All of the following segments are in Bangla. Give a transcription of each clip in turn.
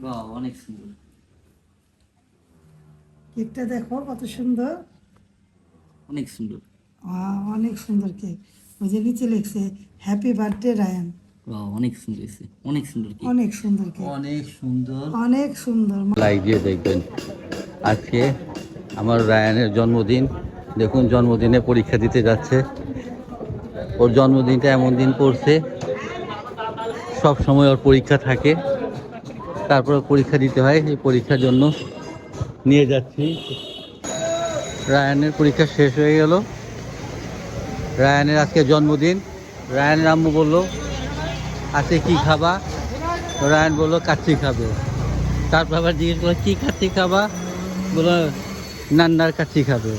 বাহ, অনেক সুন্দর। কেকটা দেখো কত সুন্দর। অনেক সুন্দর। অনেক সুন্দর কেক। ওই যে নিচে লিখছে হ্যাপি বার্থডে রায়ান। বাহ, অনেক সুন্দর হয়েছে, অনেক সুন্দর কেক। অনেক সুন্দর কেক, অনেক সুন্দর। অনেক সুন্দর। লাইক দিয়ে দেখবেন। আজকে আমার রায়ানের জন্মদিন। দেখুন, জন্মদিনে পরীক্ষা দিতে যাচ্ছে। ওর জন্মদিনটা এমন দিন পড়ছে, সব সময় ওর পরীক্ষা থাকে, তারপর পরীক্ষা দিতে হয়। এই পরীক্ষার জন্য নিয়ে যাচ্ছি। রায়ানের পরীক্ষা শেষ হয়ে গেল। রায়ানের আজকে জন্মদিন। রায়ানের আম্মু বললো আজকে কি খাবা, তো রায়ান বললো কাচ্চি খাবে। তারপর আবার জিজ্ঞেস করলো কি কাচ্চি খাবা, বললো নান্নার কাচ্চি খাবে।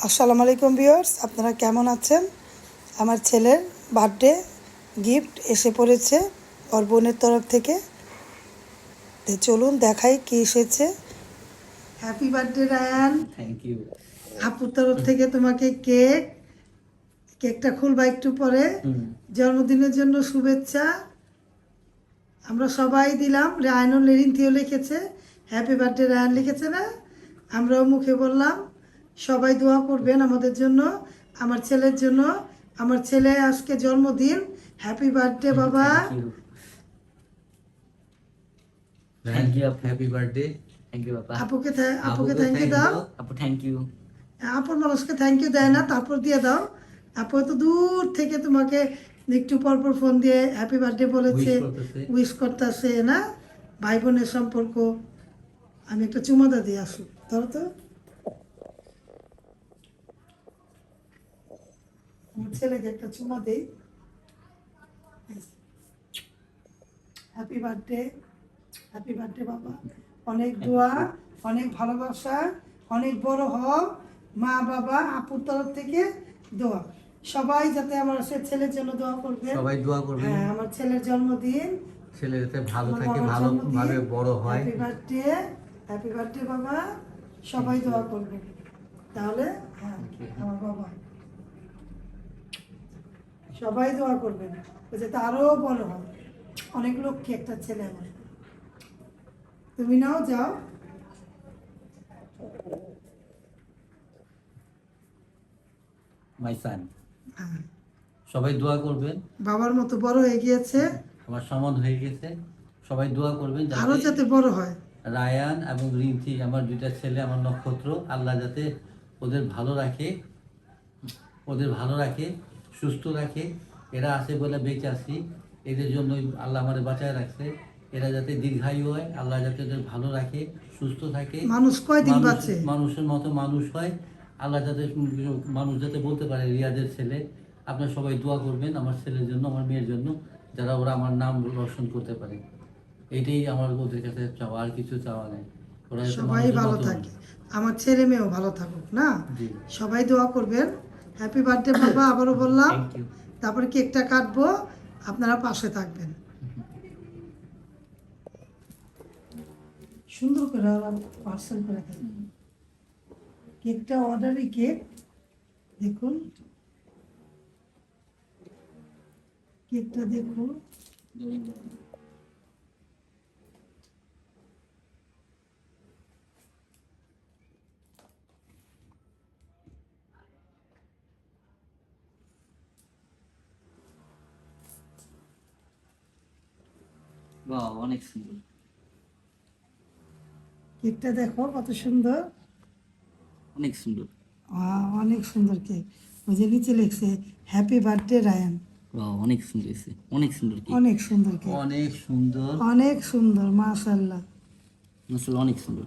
আসসালামু আলাইকুম ভিউয়ার্স, আপনারা কেমন আছেন? আমার ছেলের বার্থডে গিফট এসে পড়েছে ওর বোনের তরফ থেকে। তো চলুন দেখাই কি এসেছে। Happy birthday Ryan. Thank you. আপুর তরফ থেকে তোমাকে কেক। কেকটা খুলবা একটু পরে। জন্মদিনের জন্য শুভেচ্ছা আমরা সবাই দিলাম। রায়ানুল লেরিন্থিও লিখেছে হ্যাপি বার্থডে রায়ান লিখেছে না, আমরাও মুখে বললাম। সবাই দোয়া করবেন আমাদের জন্য, আমার ছেলের জন্য। আমার ছেলে আজকে জন্মদিন। হ্যাপি বার্থডে বাবা। থ্যাংক ইউ আপু, হ্যাপি বার্থডে। থ্যাংক ইউ বাবা। আপুকে থ্যাংক ইউ দাও। আপু থ্যাংক ইউ। আপুর মানুষকে থ্যাংক ইউ দেয় না, তারপর দিয়ে দাও। আপু তো দূর থেকে তোমাকে একটু পরপর ফোন দিয়ে হ্যাপি বার্থডে বলেছে, উইশ করতেছে না, ভাই বোনের সম্পর্ক। আমি একটা চুমাদা দিয়ে আসি, ধরো তো। আমার ছেলেকে একটা চুমা দেই। হ্যাপি বার্থডে, হ্যাপি বার্থডে বাবা। অনেক দোয়া, অনেক ভালোবাসা, অনেক বড় হও। মা বাবা আপুর তরফ থেকে দোয়া। সবাই যাতে আমার ছেলের জন্য দোয়া করবে। সবাই দোয়া করবেন। হ্যাঁ, আমার ছেলের জন্মদিন। ছেলে যাতে ভালো থাকে, ভালোভাবে বড় হয়। হ্যাপি বার্থডে, হ্যাপি বার্থডে বাবা। সবাই দোয়া করবেন তাহলে। হ্যাঁ, আমার বাবা সবাই দোয়া করবেন যাতে আরো বড় হয়। অনেক লক্ষ্মী একটা ছেলে আমার। তুমি নাও, যাও। মাই সান। হ্যাঁ, সবাই দোয়া করবেন। বাবার মতো বড় হয়ে গিয়েছে, আমার সমান হয়ে গেছে। সবাই দোয়া করবেন আরো যাতে যাতে বড় হয়। রায়ান এবং রিন্থি, আমার দুইটা ছেলে, আমার নক্ষত্র, আল্লাহ যাতে ওদের ভালো রাখে, ওদের ভালো রাখে, সুস্থ রাখে। এরা আছে বলে বেঁচে আছি, এদের জন্যই আল্লাহ আমাদের বাঁচায় রাখছে। এরা যাতে দীর্ঘায়ু হয়, আল্লাহ যাতে ওদের ভালো রাখে, সুস্থ থাকে, মানুষ কয়দিন বাঁচে? মানুষের মতো মানুষ হয়। আল্লাহ যাতে মানুষ যাতে বলতে পারে রিয়াদের ছেলে। আপনারা সবাই দোয়া করবেন আমার ছেলের জন্য, আমার মেয়ের জন্য, যারা ওরা আমার নাম রোশন করতে পারে। এটাই আমার ওদের কাছে চাওয়া, আর কিছু চাওয়া নেই। ওরা যাতে সবাই মানুষের ভালো মতো থাকে, আমার ছেলে মেয়েও ভালো থাকুক না। জি। সবাই দোয়া করবেন। হ্যাপি বার্থডে বাবা, আবারও বললাম। Thank you. তারপরে কেকটা কাটবো, আপনারা পাশে থাকবেন। সুন্দর করে ওরা পার্সেল করে দেন। কেকটা অর্ডারি কেক, দেখুন কেকটা দেখুন। বাহ, অনেক সুন্দর। কেকটা দেখো কত সুন্দর। অনেক সুন্দর। অনেক সুন্দর কেক। ওই যে নিচে লিখছে হ্যাপি বার্থডে রায়ান। বাহ, অনেক সুন্দর হয়েছে, অনেক সুন্দর কেক। অনেক সুন্দর কেক, অনেক সুন্দর। অনেক সুন্দর, মাশাআল্লাহ। আসলে অনেক সুন্দর।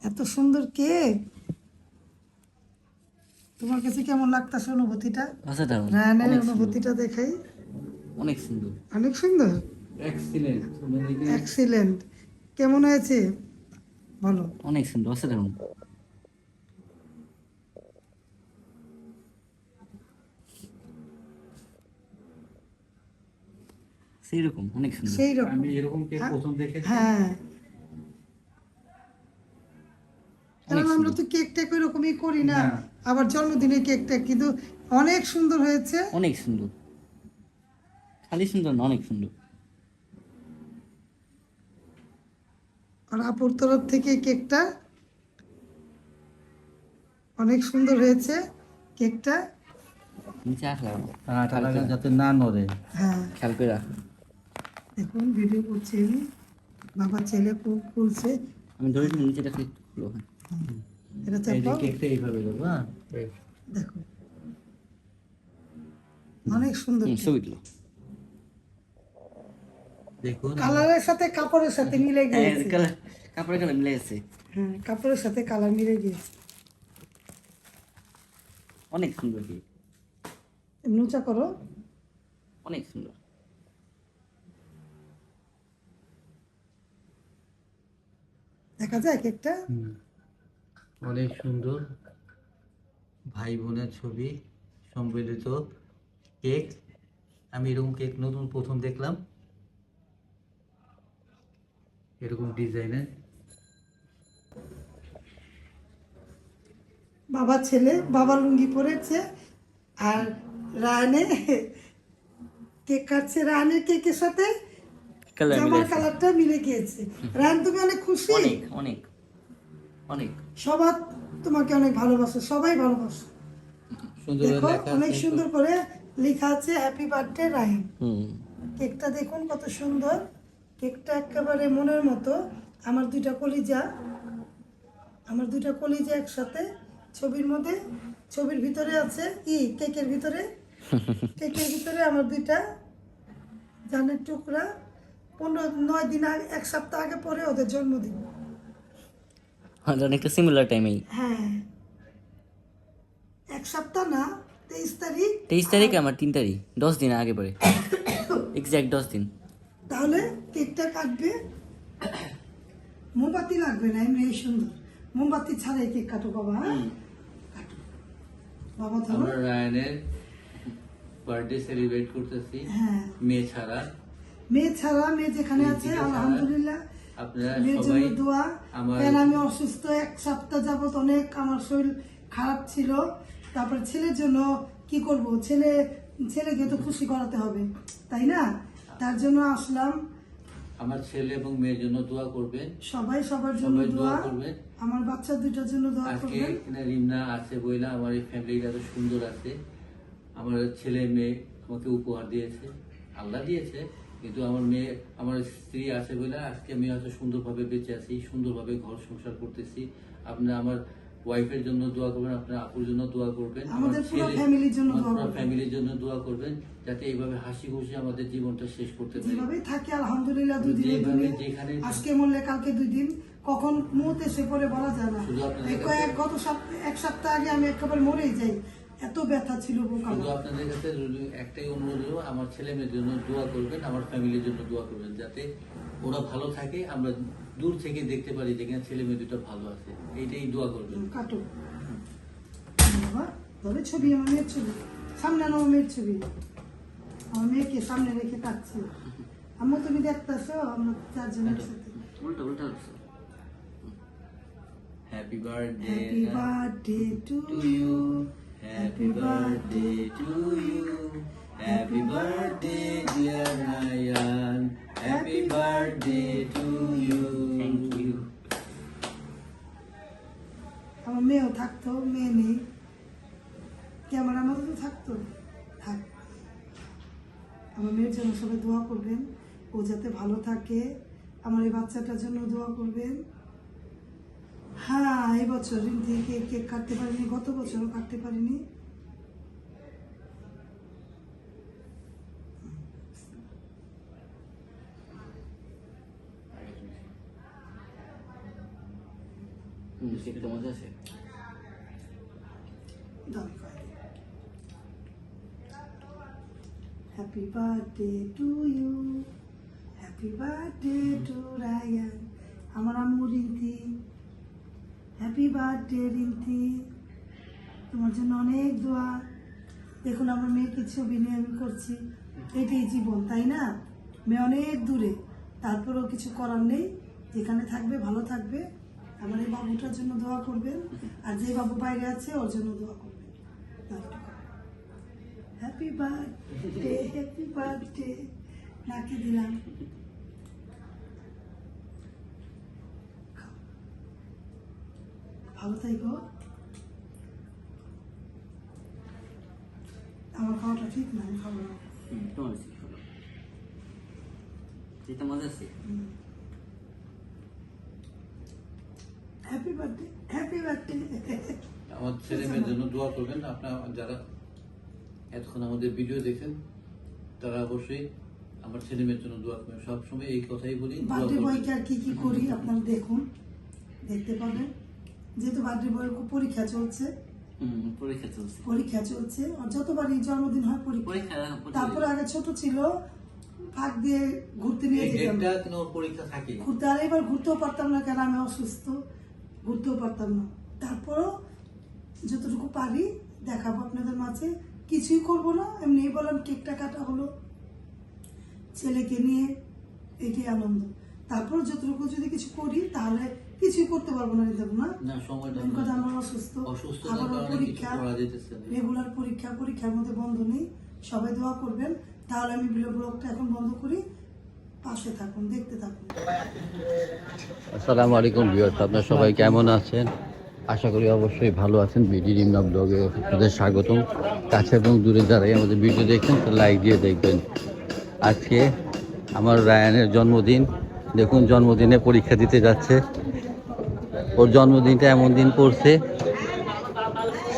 এত সুন্দর কেক। তোমার কাছে কেমন লাগতেছে অনুভূতিটা? অসাধারণ। রায়ানের অনেক সুন্দর। অনুভূতিটা দেখাই। অনেক সুন্দর। অনেক সুন্দর, এক্সিলেন্ট। এক্সিলেন্ট। কেমন হয়েছে বলো? অনেক সুন্দর, অসাধারণ। সেই রকম অনেক সুন্দর। সেই রকম। আমি এরকম কেক প্রথম দেখেছি। হ্যাঁ, কারণ অনেক আমরা সুন্দর। তো কেক টেক ওইরকমই করি না, না। আবার জন্মদিনের কেকটা কিন্তু অনেক সুন্দর হয়েছে। অনেক সুন্দর, খালি সুন্দর না, অনেক সুন্দর। আর আপুর তরফ থেকে কেকটা অনেক সুন্দর হয়েছে কেকটা। নিচে আসলাম, যাতে না নড়ে। হ্যাঁ, খেয়াল করে রাখ। দেখুন ভিডিও করছি আমি, বাবা ছেলে খুলছে। আমি ধরে নিই, নিচেটা একটু খুলো। এটা এই যে চাপাও, কেকটা এইভাবে দেবো, হ্যাঁ। দেখুন অনেক সুন্দর। ছবি তুলো। দেখুন কালারের সাথে কাপড়ের সাথে মিলে গিয়েছে। কাপড়ের কালার মিলে গেছে, হ্যাঁ, কাপড়ের সাথে কালার মিলে গিয়েছে। অনেক সুন্দর কেক, নুচা করো। অনেক সুন্দর। দেখা যায় কেকটা। অনেক সুন্দর ভাই বোনের ছবি সম্মিলিত কেক। আমি এরকম কেক নতুন প্রথম দেখলাম, এরকম ডিজাইনের। বাবা ছেলে, বাবা লুঙ্গি পরেছে আর রায়নে কেক কাটছে। রায়নের কেকের সাথে কালার মিলে জামার গেছে, কালারটা মিলে গিয়েছে। রায়ন, তুমি অনেক খুশি? অনেক অনেক অনেক। সবার তোমাকে অনেক ভালোবাসে, সবাই ভালোবাসে। সুন্দর দেখো লেখা অনেক আছে। সুন্দর করে লেখা আছে হ্যাপি বার্থডে রায়ন। হুম, কেকটা দেখুন কত সুন্দর, কেকটা একেবারে মনের মতো। আমার দুইটা কলিজা একসাথে ছবির মধ্যে, ছবির ভিতরে আছে কেকের ভিতরে আমার দুইটা জানের টুকরা। 9 দিন আগে, 1 সপ্তাহ আগে পরে ওদের জন্মদিন। অনেকটা সিমিলার টাইমেই। হ্যাঁ, 1 সপ্তাহ না, 23 তারিখ। 23 তারিখে আমার 3 তারিখ, 10 দিন আগে পরে, এক্স্যাক্ট 10 দিন। তাহলে কেকটা কাটবে, মোমবাতি লাগবে না, এমনি সুন্দর। মোমবাতি ছাড়াই কেক কাটো বাবা। হ্যাঁ, কাটো বাবা, ধরো। আমরা রায়ানের বার্থডে সেলিব্রেট করতেছি হ্যাঁ, মেয়ে ছাড়া। মেয়ে ছাড়া, মেয়ে যেখানে আছে মেয়ে ছাড়া। আলহামদুলিল্লাহ। আপনারা মেয়ের সবাই জন্য দোয়া। আমার কেন আমি অসুস্থ 1 সপ্তাহ যাবত, অনেক আমার শরীর খারাপ ছিল। তারপর ছেলের জন্য কি করব, ছেলেকে তো খুশি করাতে হবে, তাই না? তার জন্য আসলাম। আমার ছেলে এবং মেয়ের জন্য দোয়া করবেন, সবাই সবার জন্য সবাই দোয়া দোয়া। করবেন। আমার বাচ্চা দুইটার জন্য দোয়া আজকে করবেন। এখানে রিমনা আছে বইলা আমার এই ফ্যামিলিটা এত সুন্দর আছে। আমার ছেলে মেয়ে আমাকে উপহার দিয়েছে, আল্লাহ দিয়েছে, কিন্তু আমার মেয়ে, আমার স্ত্রী আছে বলে আজকে আমি এত সুন্দরভাবে বেঁচে আছি, সুন্দরভাবে ঘর সংসার করতেছি। আপনারা আমার ওয়াইফের জন্য দোয়া করবেন, আপনার আপুর জন্য দোয়া করবেন, আমাদের পুরো ফ্যামিলির জন্য দোয়া পুরো করবেন। ফ্যামিলির জন্য দোয়া করবেন, যাতে এইভাবে হাসি খুশি আমাদের জীবনটা শেষ করতে পারি। যেভাবে থাকি আলহামদুলিল্লাহ, 2 দিনের যেভাবে দিনে, যেখানে আজকে মরলে কালকে 2 দিন, কখন মুহূর্তে এসে পরে বলা যায় না। শুধু আপনাদের এই গত 1 সপ্তাহ আগে আমি একেবারে মরেই যাই, এত ব্যথা ছিল বুক শুধু আমার। আপনাদের কাছে একটাই অনুরোধ হলো, আমার ছেলে মেয়ের জন্য দোয়া করবেন, আমার ফ্যামিলির জন্য দোয়া করবেন, যাতে ওরা ভালো থাকে, আমরা দূর থেকে দেখতে পারি যেখানে ছেলে মেয়ে দুটো ভালো আছে, এইটাই দোয়া করবেন। কাটো বাবা, ধরে ছবি, আমার মেয়ের ছবি সামনে আনো, আমার মেয়ের ছবি। আমার মেয়েকে সামনে রেখে কাটছি। আম্মু তুমি দেখতেছো, আমরা 4 জন একসাথে। উল্টা উল্টা। Happy birthday happy birthday to to you, you, happy birthday to you, happy birthday dear Ryan, happy birthday to you. Thank you. আমার মেয়েও থাকতো, মেয়ে নেই, ক্যামেরার মধ্যে তো থাকতো, থাক। আমার মেয়ের জন্য সবাই দোয়া করবেন, ও যাতে ভালো থাকে। আমার এই বাচ্চাটার জন্য দোয়া করবেন। হ্যাঁ, এই বছর রিন্তি কেক কাটতে পারিনি, গত বছরও কাটতে পারিনি। কেকটা মজা আছে। Happy birthday to you, happy birthday to Ryan. আমার আম্মু রিন্তি, হ্যাপি বার্থডে রিন্তি, তোমার জন্য অনেক দোয়া। দেখুন আমার মেয়েকে ছবি নিয়ে আমি করছি, এটাই জীবন, তাই না? মেয়ে অনেক দূরে, তারপরেও কিছু করার নেই, যেখানে থাকবে ভালো থাকবে। আমার এই বাবুটার জন্য দোয়া করবেন, আর যে বাবু বাইরে আছে ওর জন্য দোয়া করবেন। হ্যাপি বার্থডে নাকি দিলাম। ভালো থাকো। আমার খাওয়াটা ঠিক না, আমি খাবো না। তোমার কাছে কি হলো? যেটা মজা আছে হ্যাপি বার্থডে, হ্যাপি বার্থডে। আমার ছেলে মেয়ের জন্য দোয়া করবেন। আপনারা যারা এতক্ষণ আমাদের ভিডিও দেখেন তারা অবশ্যই আমার ছেলে মেয়ের জন্য দোয়া করবেন। সবসময় এই কথাই বলি, দোয়া বার্থডে করবেন। বয়কে আর কি কি করি আপনারা দেখুন, দেখতে পাবেন। যেহেতু বার্থডে বয়ের পরীক্ষা চলছে, পরীক্ষা চলছে। আর যতবারই জন্মদিন হয় পরীক্ষা। পরীক্ষা তারপরে আগে ছোট ছিল, ফাঁক দিয়ে ঘুরতে নিয়ে এই যেতাম, ডেটটা কোনো পরীক্ষা থাকে। ঘুরতে। আর এবার ঘুরতেও পারতাম না, কেন আমি অসুস্থ, ঘুরতেও পারতাম না। তারপরও যতটুকু পারি দেখাবো আপনাদের মাঝে। কিছুই করব না, এমনি বললাম কেকটা কাটা হলো ছেলেকে নিয়ে, এটাই আনন্দ। তারপর যতটুকু যদি কিছু করি তাহলে কিছুই করতে পারবো না, দেবো না। না, সময়টা মেন কথা আমার অসুস্থতার আবার কারণে কিছু পরীক্ষা, করা যেতেছে না। রেগুলার পরীক্ষা, পরীক্ষার মধ্যে বন্ধ নেই। সবাই দোয়া করবেন। তাহলে আমি ব্লগটা এখন বন্ধ করি, পাশে থাকুন, দেখতে থাকুন। আসসালামু আলাইকুম ভিউয়ার্স, আপনারা সবাই কেমন আছেন? আশা করি অবশ্যই ভালো আছেন। বিডি রিমনা ব্লগে আপনাদের স্বাগতম। কাছে এবং দূরে যারাই আমাদের ভিডিও দেখছেন লাইক দিয়ে দেখবেন। আজকে আমার রায়ানের জন্মদিন। দেখুন, জন্মদিনে পরীক্ষা দিতে যাচ্ছে। ওর জন্মদিনটা এমন দিন পড়ছে,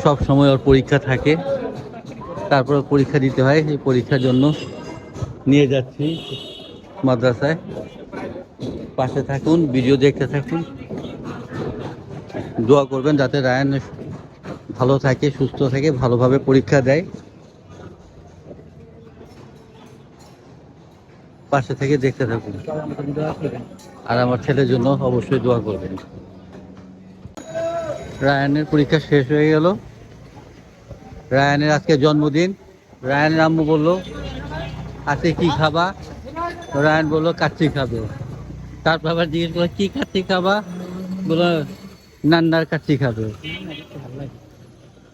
সব সময় ওর পরীক্ষা থাকে, তারপর পরীক্ষা দিতে হয়। এই পরীক্ষার জন্য নিয়ে যাচ্ছি মাদ্রাসায়। পাশে থাকুন, ভিডিও দেখতে থাকুন, দোয়া করবেন যাতে রায়ান ভালো থাকে, সুস্থ থাকে, ভালোভাবে পরীক্ষা দেয়। পাশে থেকে দেখতে থাকুন, আর আমার ছেলের জন্য অবশ্যই দোয়া করবেন। রায়ানের পরীক্ষা শেষ হয়ে গেল। রায়ানের আজকে জন্মদিন। রায়ানের আম্মু বললো আজকে কি খাবা? রায়ান বললো কাচ্চি খাবে। তারপর আবার জিজ্ঞেস করলো কি কাচ্চি খাবা? বললো নান্নার কাচ্চি খাবে।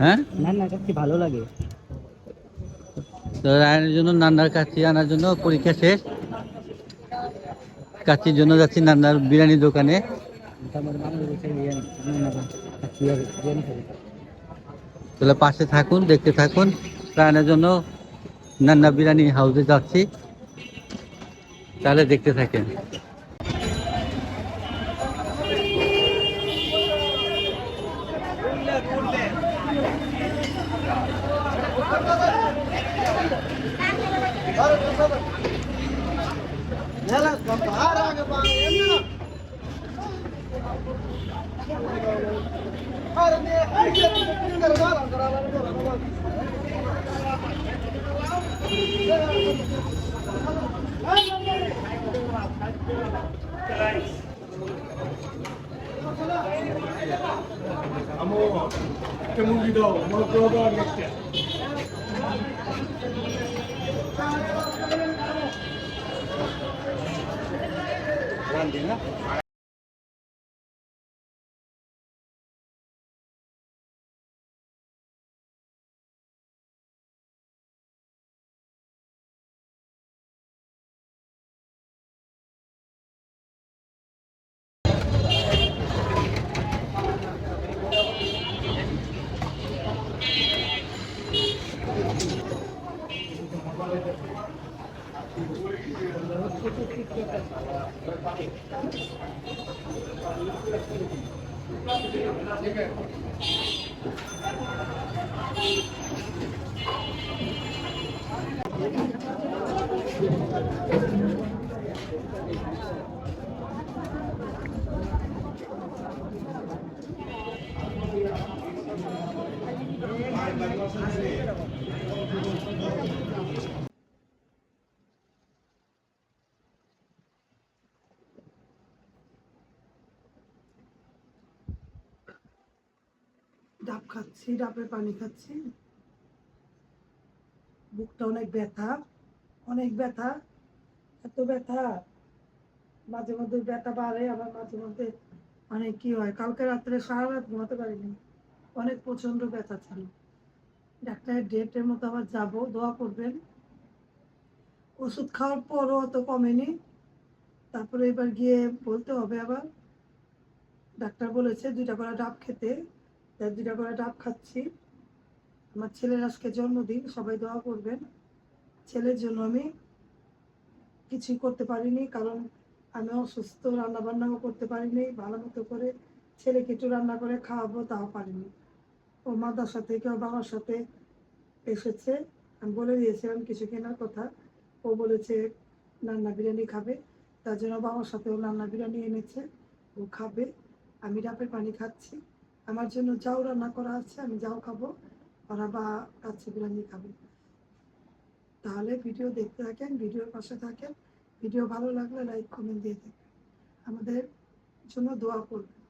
হ্যাঁ, নান্নার কাছে ভালো লাগে। তো রায়ানের জন্য নান্নার কাচ্চি আনার জন্য পরীক্ষা শেষ, কাচ্চির জন্য যাচ্ছি নান্নার বিরিয়ানি দোকানে। তাহলে পাশে থাকুন, দেখতে থাকুন। রায়ানের জন্য নান্না বিরিয়ানি হাউসে যাচ্ছি, তাহলে দেখতে থাকেন। Amor, che movido, non lo provo a mettere. ডাব খাচ্ছি, ডাবের পানি খাচ্ছি। বুকটা অনেক ব্যথা, অনেক ব্যথা। এত ব্যথা, মাঝে মধ্যে ব্যথা বাড়ে, আবার মাঝে মধ্যে অনেক কি হয়। কালকে রাত্রে সারা রাত ঘুমাতে পারিনি, অনেক প্রচন্ড ব্যথা ছিল। ডাক্তারের ডেটের মতো আবার যাবো, দোয়া করবেন। ওষুধ খাওয়ার পরও অত কমেনি, তারপরে এবার গিয়ে বলতে হবে আবার। ডাক্তার বলেছে 2টা করে ডাব খেতে, তাই 2টা করে ডাব খাচ্ছি। আমার ছেলের আজকে জন্মদিন, সবাই দোয়া করবেন। ছেলের জন্য আমি কিছুই করতে পারিনি, কারণ আমি অসুস্থ, রান্না বান্নাও করতে পারিনি ভালো মতো করে। ছেলেকে একটু রান্না করে খাওয়াবো, তাও পারিনি। ও মাদ্রাসা থেকে ওর বাবার সাথে এসেছে, আমি বলে দিয়েছিলাম কিছু কেনার কথা। ও বলেছে রান্না বিরিয়ানি খাবে, তার জন্য বাবার সাথে ও রান্না বিরিয়ানি এনেছে, ও খাবে। আমি ডাবের পানি খাচ্ছি। আমার জন্য যাও রান্না করা আছে, আমি যাও খাবো, ওরা বা কাচ্চি বিরিয়ানি খাবে। তাহলে ভিডিও দেখতে থাকেন, ভিডিওর পাশে থাকেন। ভিডিও ভালো লাগলে লাইক কমেন্ট দিয়ে দেবেন, আমাদের জন্য দোয়া করবেন।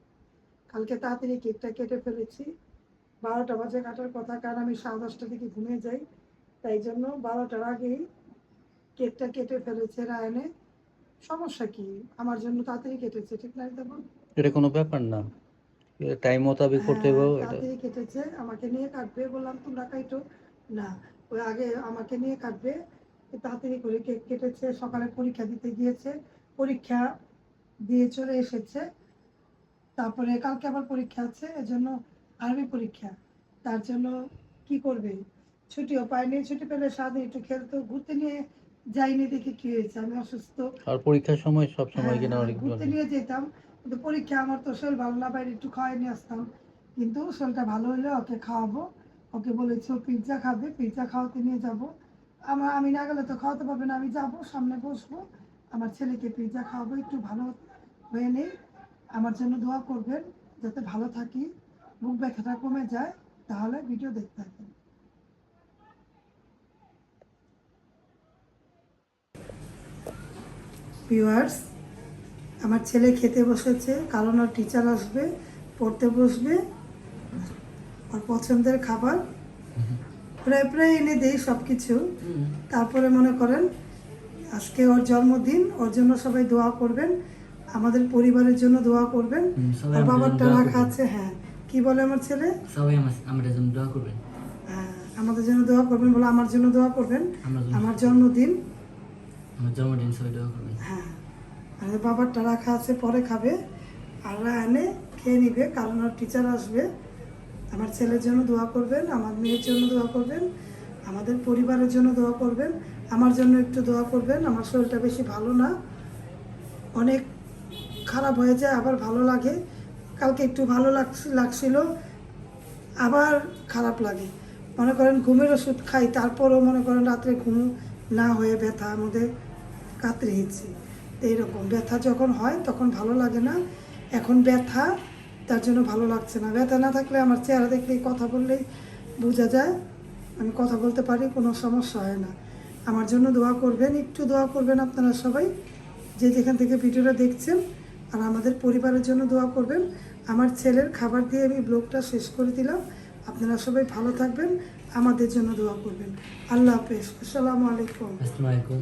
কালকে তাড়াতাড়ি কেকটা কেটে ফেলেছি, 12টা বাজে কাটার কথা, কারণ আমি 10:30টার দিকে ঘুমিয়ে যাই, তাই জন্য 12টার আগেই কেকটা কেটে ফেলেছে রায়নে। সমস্যা কি, আমার জন্য তাড়াতাড়ি কেটেছে, ঠিক না দেবো? এটা কোনো ব্যাপার না, টাইম মোতাবেক করতে হবে এটা। তাড়াতাড়ি কেটেছে, আমাকে নিয়ে কাটবে, বললাম তোমরা কাটো না, ওই আগে আমাকে নিয়ে কাটবে। তাড়াতাড়ি করে কেক কেটেছে, সকালে পরীক্ষা দিতে গিয়েছে, পরীক্ষা দিয়ে চলে এসেছে। তারপরে কালকে আবার পরীক্ষা আছে, এজন্য আরবি পরীক্ষা, তার জন্য কি করবে, ছুটিও পাইনি। ছুটি পেলে সারাদিন একটু খেলতো, ঘুরতে নিয়ে যাইনি, দেখি কি হয়েছে, আমি অসুস্থ। আর পরীক্ষার সময় সব সময় কিনা হ্যাঁ, অনেক ঘুরতে নিয়ে যেতাম, কিন্তু পরীক্ষা আমার তো শরীর ভালো না, বাইরে একটু খাওয়াই নিয়ে আসতাম। কিন্তু শরীরটা ভালো হলে ওকে খাওয়াবো, ওকে বলেছি ও পিৎজা খাবে, পিৎজা খাওয়াতে নিয়ে যাব। আমি না গেলে তো খাওয়াতে পারবে না, আমি যাব, সামনে বসবো, আমার ছেলেকে পিৎজা খাওয়াবো, একটু ভালো হয়ে নেই। আমার জন্য দোয়া করবেন যাতে ভালো থাকি, বুক ব্যথাটা কমে যায়। তাহলে ভিডিও দেখতে থাকেন। ভিউয়ার্স, আমার ছেলে খেতে বসেছে, কারণ ওর টিচার আসবে, পড়তে বসবে, ওর পছন্দের খাবার প্রায় প্রায় এনে দেই সব কিছু। তারপরে মনে করেন আজকে ওর জন্মদিন, ওর জন্য সবাই দোয়া করবেন, আমাদের পরিবারের জন্য দোয়া করবেন। সবাই ওর আমাদের বাবারটা জন্য দোয়া রাখা করবেন। আছে। হ্যাঁ, কি বলে আমার ছেলে? সবাই আমাদের জন্য দোয়া করবেন। হ্যাঁ, আমাদের জন্য দোয়া করবেন, বলে আমার জন্য দোয়া করবেন, আমার জন্য। আমার জন্মদিন। আমার জন্মদিন সবাই দোয়া করবেন। হ্যাঁ, আর বাবারটা রাখা আছে, পরে খাবে, আর এনে খেয়ে নিবে, কারণ ওর টিচার আসবে। আমার ছেলের জন্য দোয়া করবেন, আমার মেয়ের জন্য দোয়া করবেন, আমাদের পরিবারের জন্য দোয়া করবেন, আমার জন্য একটু দোয়া করবেন। আমার শরীরটা বেশি ভালো না, অনেক খারাপ হয়ে যায়, আবার ভালো লাগে। কালকে একটু ভালো লাগছিল, আবার খারাপ লাগে। মনে করেন ঘুমের ওষুধ খাই, তারপরও মনে করেন রাত্রে ঘুম না হয়ে ব্যথা আমাদের কাতরিয়েছি। এইরকম ব্যথা যখন হয় তখন ভালো লাগে না, এখন ব্যথা, তার জন্য ভালো লাগছে না। ব্যথা না থাকলে আমার চেহারা দেখলেই, কথা বললেই বোঝা যায় আমি কথা বলতে পারি, কোনো সমস্যা হয় না। আমার জন্য দোয়া করবেন, একটু দোয়া করবেন আপনারা সবাই, যে যেখান থেকে ভিডিওটা দেখছেন, আর আমাদের পরিবারের জন্য দোয়া করবেন। আমার ছেলের খাবার দিয়ে আমি ব্লগটা শেষ করে দিলাম। আপনারা সবাই ভালো থাকবেন, আমাদের জন্য দোয়া করবেন। আল্লাহ হাফেজ, আসসালামু আলাইকুম। আসসালামু আলাইকুম।